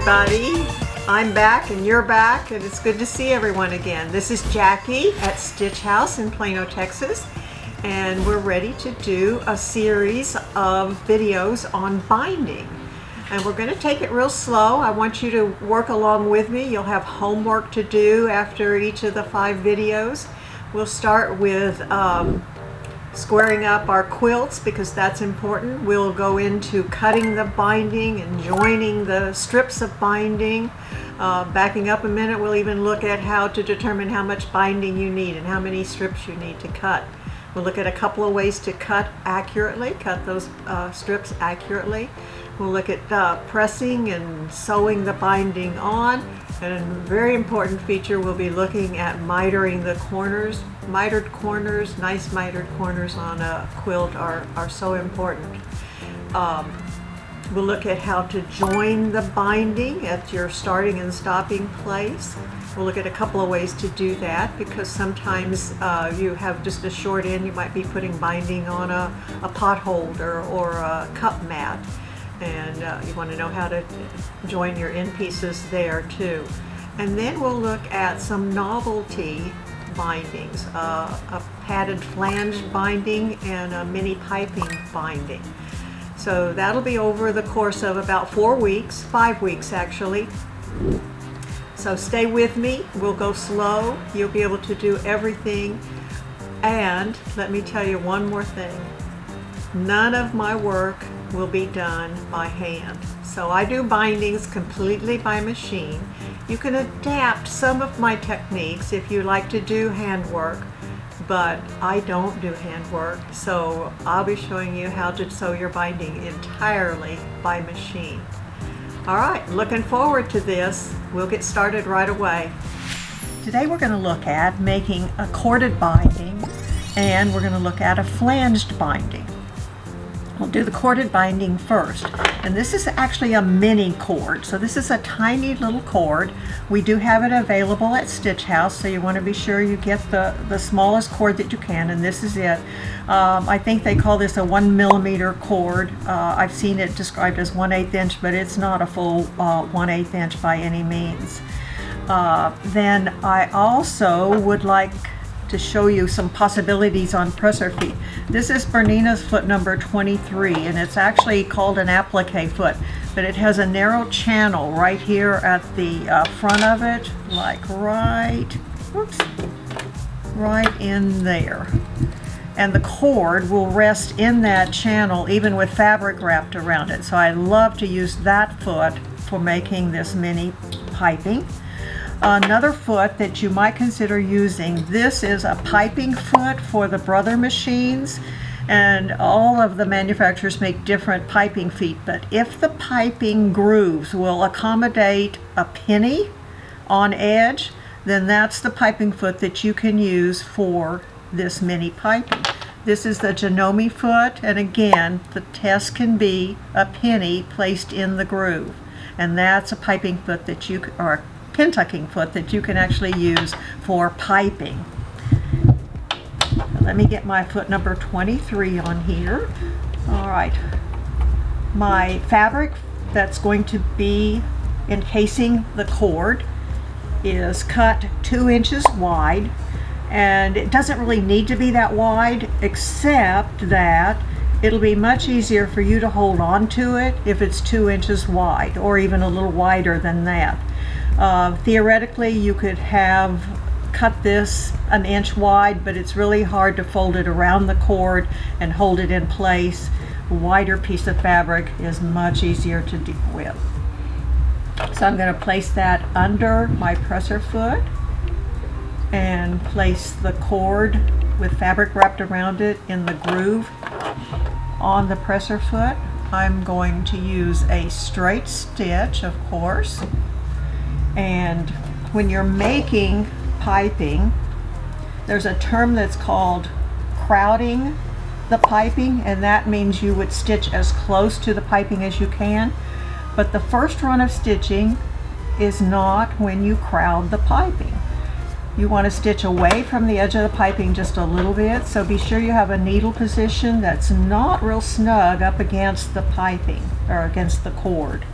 everybody. I'm back and you're back, and it's good to see everyone again. This is Jackie at Stitch House in Plano, Texas, and we're ready to do a series of videos on binding. And we're going to take it real slow. I want you to work along with me. You'll have homework to do after each of the 5 videos. We'll start with squaring up our quilts because that's important. We'll go into cutting the binding and joining the strips of binding. Backing up a minute, we'll even look at how to determine how much binding you need and how many strips you need to cut. We'll look at a couple of ways to cut accurately, cut those strips accurately. We'll look at pressing and sewing the binding on. And a very important feature, we'll be looking at mitering the corners. Mitered corners, nice mitered corners on a quilt are so important. We'll look at how to join the binding at your starting and stopping place. We'll look at a couple of ways to do that because sometimes you have just a short end. You might be putting binding on a pot holder or a cup mat, and you want to know how to join your end pieces there too. And then we'll look at some novelty bindings, a padded flanged binding and a mini piping binding. So that'll be over the course of about 4 weeks, 5 weeks actually. So stay with me, we'll go slow, you'll be able to do everything. And let me tell you one more thing, none of my work will be done by hand. So I do bindings completely by machine. You can adapt some of my techniques if you like to do handwork, but I don't do handwork, so I'll be showing you how to sew your binding entirely by machine. All right, looking forward to this. We'll get started right away. Today we're going to look at making a corded binding, and we're going to look at a flanged binding. We'll do the corded binding first, and this is actually a mini cord, so this is a tiny little cord. We do have it available at Stitch House, so you want to be sure you get the smallest cord that you can, and this is it. I think they call this a 1mm cord. I've seen it described as 1/8 inch, but it's not a full 1/8 inch by any means. Then I also would like to show you some possibilities on presser feet. This is Bernina's foot number 23, and it's actually called an applique foot, but it has a narrow channel right here at the front of it, like right in there. And the cord will rest in that channel even with fabric wrapped around it. So I love to use that foot for making this mini piping. Another foot that you might consider using, this is a piping foot for the Brother machines, and all of the manufacturers make different piping feet, but if the piping grooves will accommodate a penny on edge, then that's the piping foot that you can use for this mini piping. This is the Janome foot, and again the test can be a penny placed in the groove, and that's a piping foot that you or pin tucking foot that you can actually use for piping. Let me get my foot number 23 on here. All right, my fabric that's going to be encasing the cord is cut 2 inches wide, and it doesn't really need to be that wide, except that it'll be much easier for you to hold on to it if it's 2 inches wide, or even a little wider than that. Theoretically, you could have cut this 1 inch wide, but it's really hard to fold it around the cord and hold it in place. A wider piece of fabric is much easier to deal with. So I'm going to place that under my presser foot and place the cord with fabric wrapped around it in the groove on the presser foot. I'm going to use a straight stitch, of course. And when you're making piping, there's a term that's called crowding the piping, and that means you would stitch as close to the piping as you can. But the first run of stitching is not when you crowd the piping. You want to stitch away from the edge of the piping just a little bit, so be sure you have a needle position that's not real snug up against the piping or against the cord.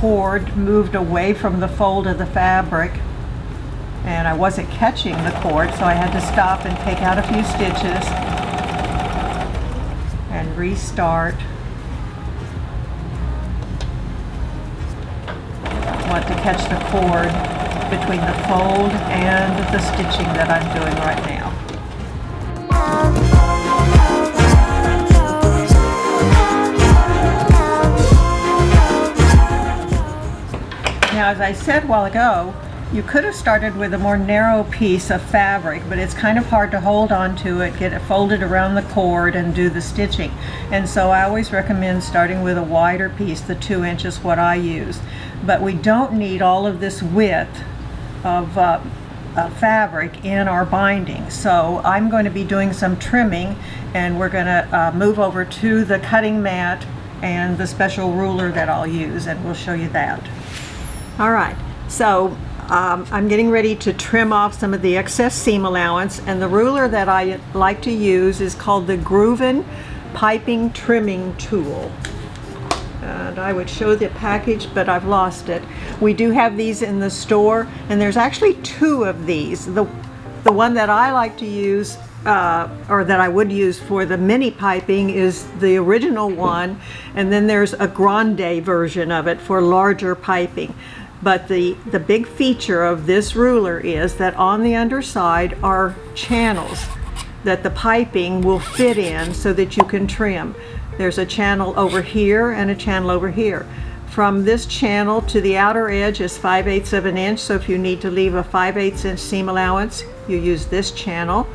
cord moved away from the fold of the fabric, and I wasn't catching the cord, so I had to stop and take out a few stitches and restart. I want to catch the cord between the fold and the stitching that I'm doing right now. Now, as I said a while ago, you could have started with a more narrow piece of fabric, but it's kind of hard to hold on to it, get it folded around the cord, and do the stitching. And so I always recommend starting with a wider piece, the 2 inches, what I use. But we don't need all of this width of fabric in our binding. So I'm going to be doing some trimming, and we're going to move over to the cutting mat and the special ruler that I'll use, and we'll show you that. All right, so I'm getting ready to trim off some of the excess seam allowance, and the ruler that I like to use is called the Grooven Piping Trimming Tool. And I would show the package, but I've lost it. We do have these in the store, and there's actually 2 of these. The one that I like to use, or that I would use for the mini piping, is the original one, and then there's a grande version of it for larger piping. But the big feature of this ruler is that on the underside are channels that the piping will fit in so that you can trim. There's a channel over here and a channel over here. From this channel to the outer edge is 5/8 of an inch, so if you need to leave a 5/8 inch seam allowance, you use this channel.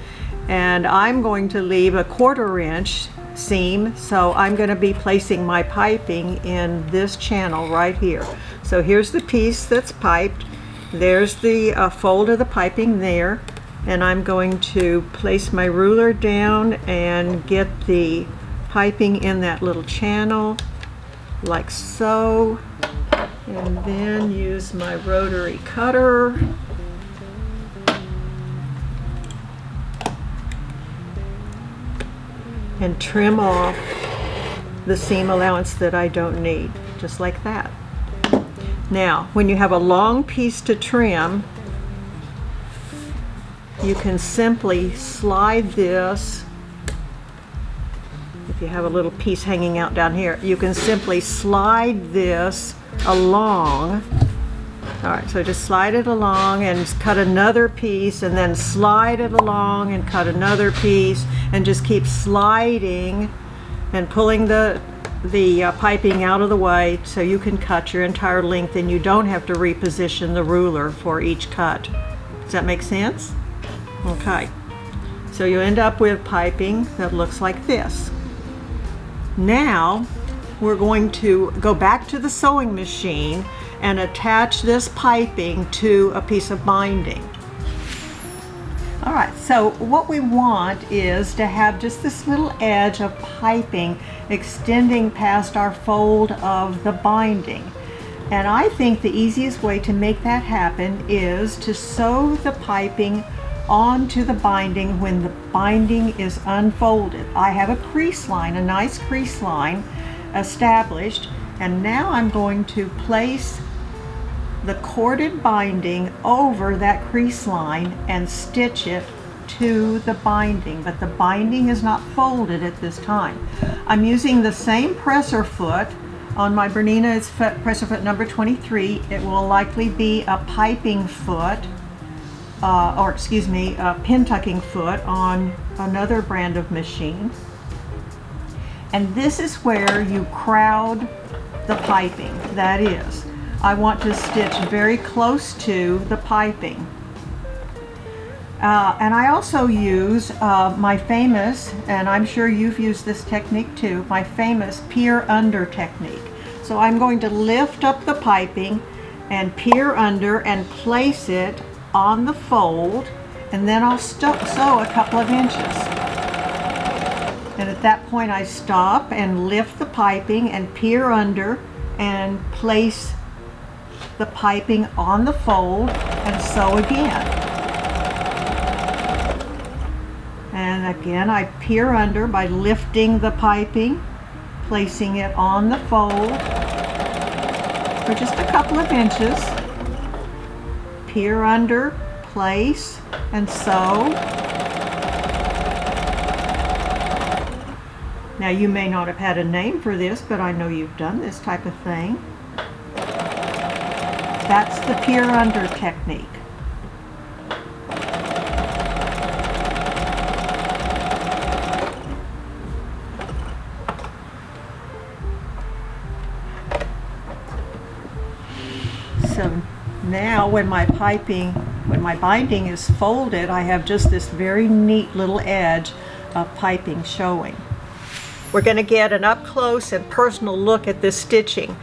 And I'm going to leave a 1/4 inch seam, so I'm going to be placing my piping in this channel right here. So here's the piece that's piped. There's the fold of the piping there, and I'm going to place my ruler down and get the piping in that little channel like so, and then use my rotary cutter and trim off the seam allowance that I don't need, just like that. Now, when you have a long piece to trim, you can simply slide this. If you have a little piece hanging out down here, you can simply slide this along. All right, so just slide it along and cut another piece, and then slide it along and cut another piece, and just keep sliding and pulling the piping out of the way so you can cut your entire length, and you don't have to reposition the ruler for each cut. Does that make sense? Okay, so you end up with piping that looks like this. Now we're going to go back to the sewing machine and attach this piping to a piece of binding. All right, so what we want is to have just this little edge of piping extending past our fold of the binding. And I think the easiest way to make that happen is to sew the piping onto the binding when the binding is unfolded. I have a crease line, a nice crease line established, and now I'm going to place the corded binding over that crease line and stitch it to the binding, but the binding is not folded at this time. I'm using the same presser foot on my Bernina. It's presser foot number 23. It will likely be a piping foot, a pin tucking foot on another brand of machine. And this is where you crowd the piping. That is, I want to stitch very close to the piping. And I also use my famous, and I'm sure you've used this technique too, my famous peer under technique. So I'm going to lift up the piping and peer under and place it on the fold, and then I'll sew a couple of inches. And at that point I stop and lift the piping and peer under and place the piping on the fold and sew again. And again I peer under by lifting the piping, placing it on the fold, for just a couple of inches. Peer under, place, and sew. Now you may not have had a name for this, but I know you've done this type of thing. That's the peer under technique. So now when my binding is folded, I have just this very neat little edge of piping showing. We're going to get an up close and personal look at this stitching.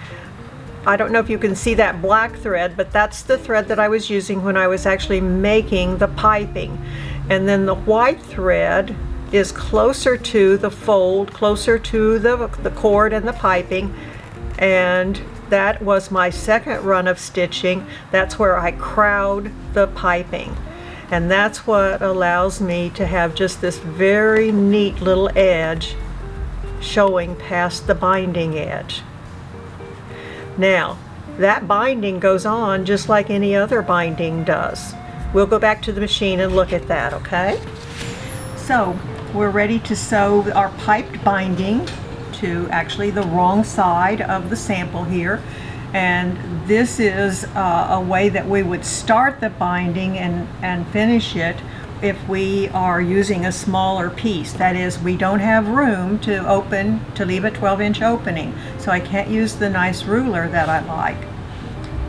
I don't know if you can see that black thread, but that's the thread that I was using when I was actually making the piping. And then the white thread is closer to the fold, closer to the cord and the piping, and that was my second run of stitching. That's where I crowd the piping, and that's what allows me to have just this very neat little edge showing past the binding edge. Now that binding goes on just like any other binding does. We'll go back to the machine and look at that, okay? So we're ready to sew our piped binding to actually the wrong side of the sample here, and this is a way that we would start the binding and finish it if we are using a smaller piece. That is, we don't have room to leave a 12-inch opening, so I can't use the nice ruler that I like.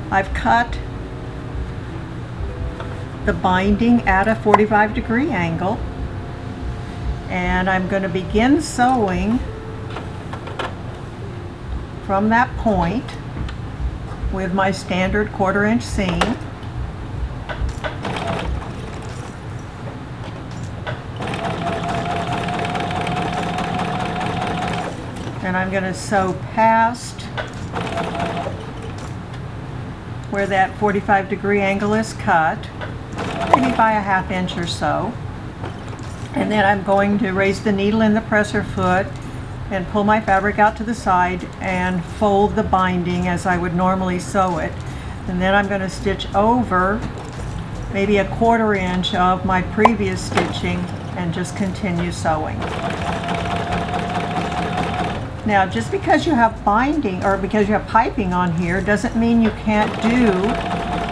I've cut the binding at a 45-degree angle, and I'm going to begin sewing from that point with my standard 1/4-inch seam. And I'm going to sew past where that 45-degree angle is cut, maybe by a 1/2 inch or so. And then I'm going to raise the needle in the presser foot and pull my fabric out to the side and fold the binding as I would normally sew it. And then I'm going to stitch over maybe a 1/4 inch of my previous stitching and just continue sewing. Now, just because you have binding or because you have piping on here doesn't mean you can't do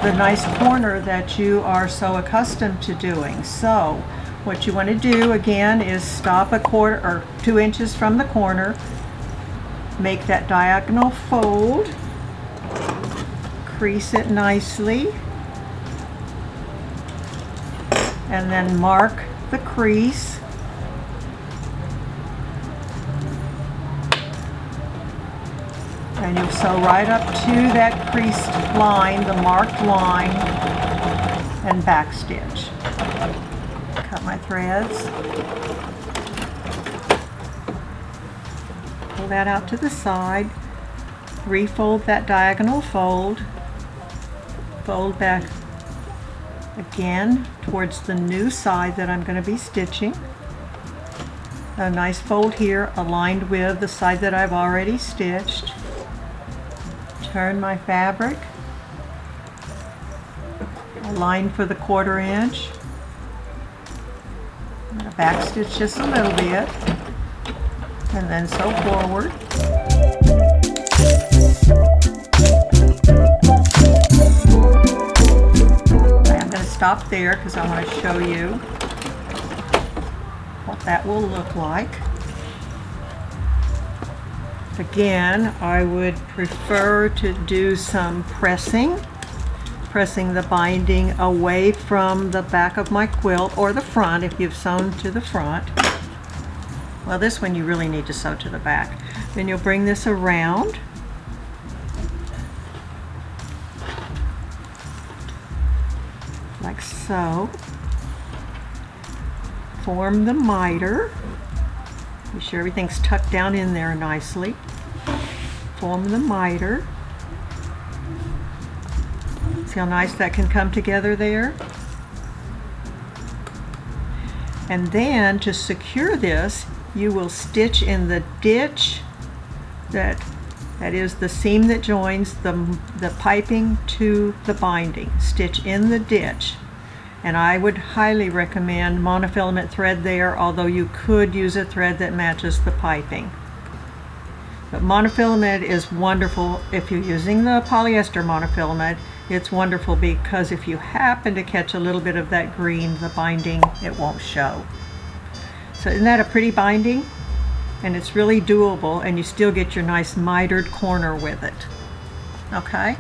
the nice corner that you are so accustomed to doing. So what you want to do again is stop a 1/4 or 2 inches from the corner, make that diagonal fold, crease it nicely, and then mark the crease. And you'll sew right up to that creased line, the marked line, and backstitch. Cut my threads. Pull that out to the side. Refold that diagonal fold. Fold back again towards the new side that I'm going to be stitching. A nice fold here aligned with the side that I've already stitched. Turn my fabric, align for the 1/4 inch. I'm going to backstitch just a little bit and then sew forward. I'm going to stop there because I want to show you what that will look like. Again, I would prefer to do some pressing the binding away from the back of my quilt, or the front if you've sewn to the front. Well, this one you really need to sew to the back. Then you'll bring this around. Like so. Form the miter. Be sure everything's tucked down in there nicely. Form the miter. See how nice that can come together there? And then to secure this, you will stitch in the ditch that That is the seam that joins the piping to the binding. Stitch in the ditch. And I would highly recommend monofilament thread there, although you could use a thread that matches the piping. But monofilament is wonderful. If you're using the polyester monofilament, it's wonderful because if you happen to catch a little bit of that green, the binding, it won't show. So isn't that a pretty binding? And it's really doable, and you still get your nice mitered corner with it. Okay,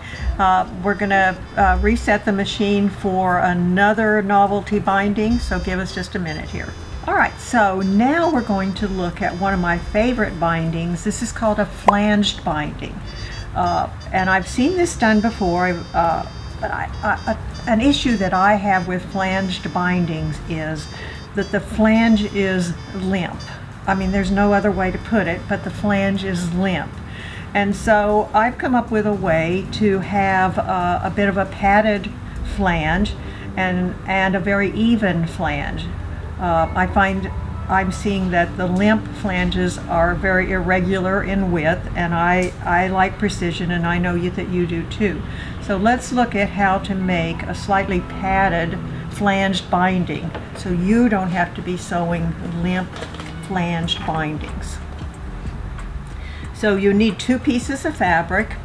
we're going to reset the machine for another novelty binding, so give us just a minute here. All right, so now we're going to look at one of my favorite bindings. This is called a flanged binding, and I've seen this done before, but an issue that I have with flanged bindings is that the flange is limp. I mean, there's no other way to put it, but the flange is limp. And so I've come up with a way to have a bit of a padded flange and a very even flange. I find I'm seeing that the limp flanges are very irregular in width, and I like precision, and I know that you do too. So let's look at how to make a slightly padded flanged binding so you don't have to be sewing limp flanged bindings. So you need 2 pieces of fabric,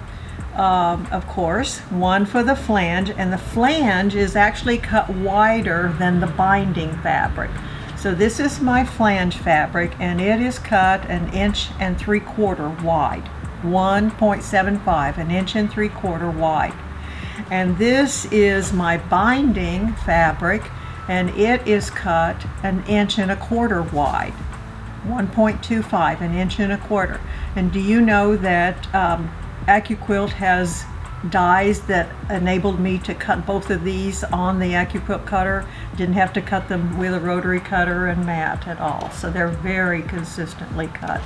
of course, one for the flange, and the flange is actually cut wider than the binding fabric. So this is my flange fabric, and it is cut 1 3/4 inches wide, 1.75, 1 3/4 inches wide. And this is my binding fabric, and it is cut 1 1/4 inches wide, 1.25, 1 1/4 inches. And do you know that AccuQuilt has dies that enabled me to cut both of these on the AccuQuilt cutter? Didn't have to cut them with a rotary cutter and mat at all. So they're very consistently cut.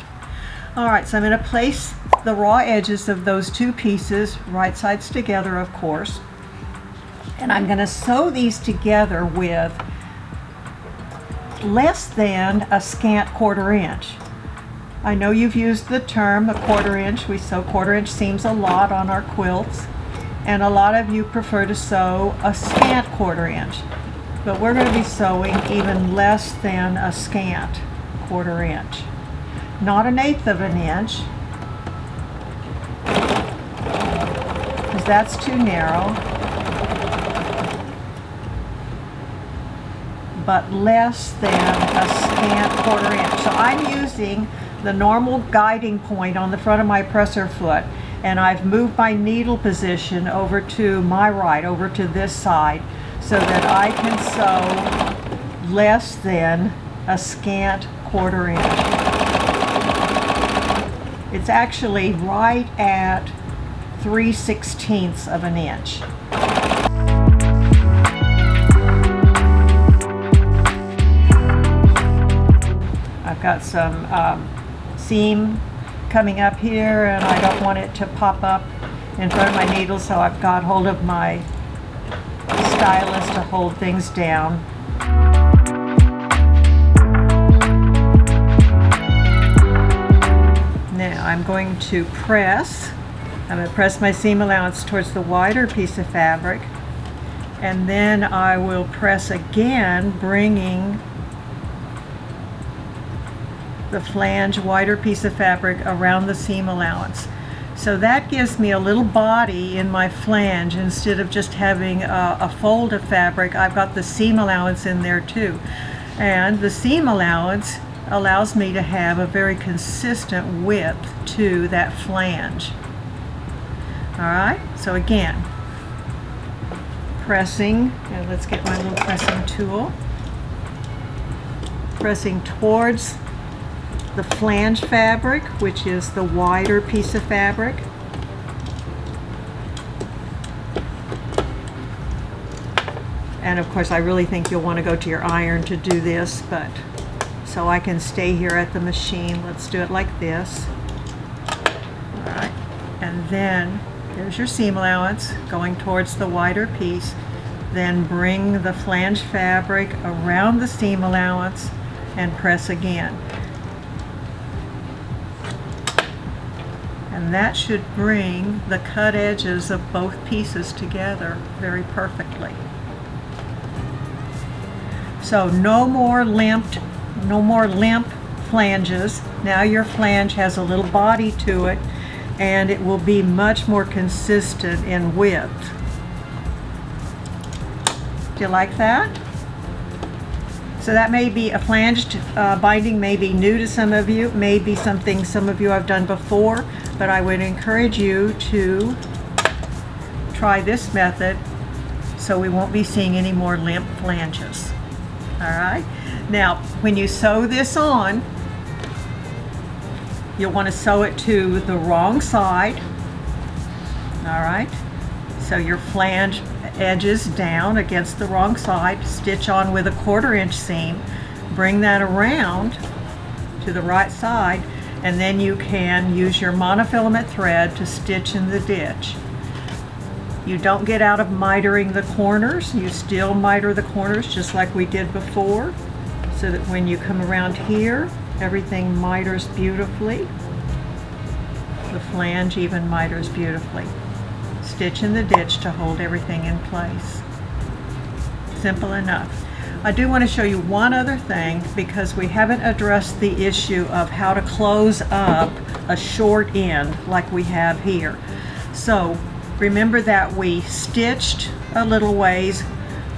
All right, so I'm going to place the raw edges of those 2 pieces, right sides together, of course. And I'm going to sew these together with less than a scant 1/4 inch. I know you've used the term a 1/4 inch. We sew 1/4 inch seams a lot on our quilts, and a lot of you prefer to sew a scant 1/4 inch. But we're going to be sewing even less than a scant 1/4 inch. Not 1/8 inch, because that's too narrow, but less than a scant 1/4 inch. So I'm using the normal guiding point on the front of my presser foot, and I've moved my needle position over to my right, over to this side, so that I can sew less than a scant 1/4 inch. It's actually right at 3/16 of an inch. I've got some seam coming up here, and I don't want it to pop up in front of my needle, so I've got hold of my stylus to hold things down. Now I'm going to press. I'm going to press my seam allowance towards the wider piece of fabric, and then I will press again, bringing the flange wider piece of fabric around the seam allowance. So that gives me a little body in my flange. Instead of just having a fold of fabric, I've got the seam allowance in there too. And the seam allowance allows me to have a very consistent width to that flange. All right, so again, pressing, and let's get my little pressing tool, pressing towards the flange fabric, which is the wider piece of fabric. And of course, I really think you'll want to go to your iron to do this, but so I can stay here at the machine, let's do it like this. All right, and then there's your seam allowance going towards the wider piece. Then bring the flange fabric around the seam allowance and press again. And that should bring the cut edges of both pieces together very perfectly. So no more limp flanges. Now your flange has a little body to it, and it will be much more consistent in width. Do you like that? So that may be a flanged binding, may be new to some of you, may be something some of you have done before, but I would encourage you to try this method so we won't be seeing any more limp flanges. All right? Now, when you sew this on, you'll want to sew it to the wrong side. All right? So your flange edges down against the wrong side, stitch on with a 1/4 inch seam, bring that around to the right side, and then you can use your monofilament thread to stitch in the ditch. You don't get out of mitering the corners. You still miter the corners just like we did before, so that when you come around here, everything miters beautifully. The flange even miters beautifully. Stitch in the ditch to hold everything in place. Simple enough. I do want to show you one other thing, because we haven't addressed the issue of how to close up a short end like we have here. So remember that we stitched a little ways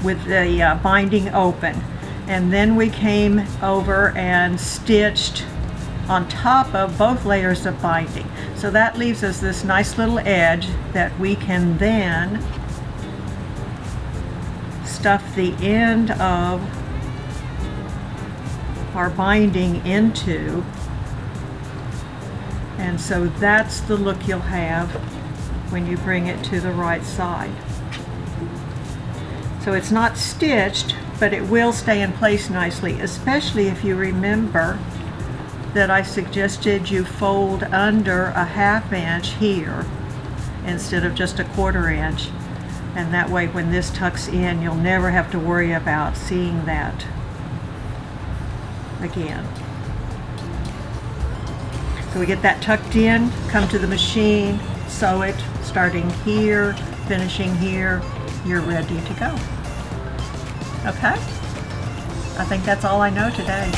with the binding open, and then we came over and stitched on top of both layers of binding. So that leaves us this nice little edge that we can then stuff the end of our binding into, and so that's the look you'll have when you bring it to the right side. So it's not stitched, but it will stay in place nicely, especially if you remember that I suggested you fold under a 1/2 inch here instead of just a 1/4 inch, and that way when this tucks in, you'll never have to worry about seeing that again. So we get that tucked in, come to the machine, sew it, starting here, finishing here, you're ready to go. Okay? I think that's all I know today.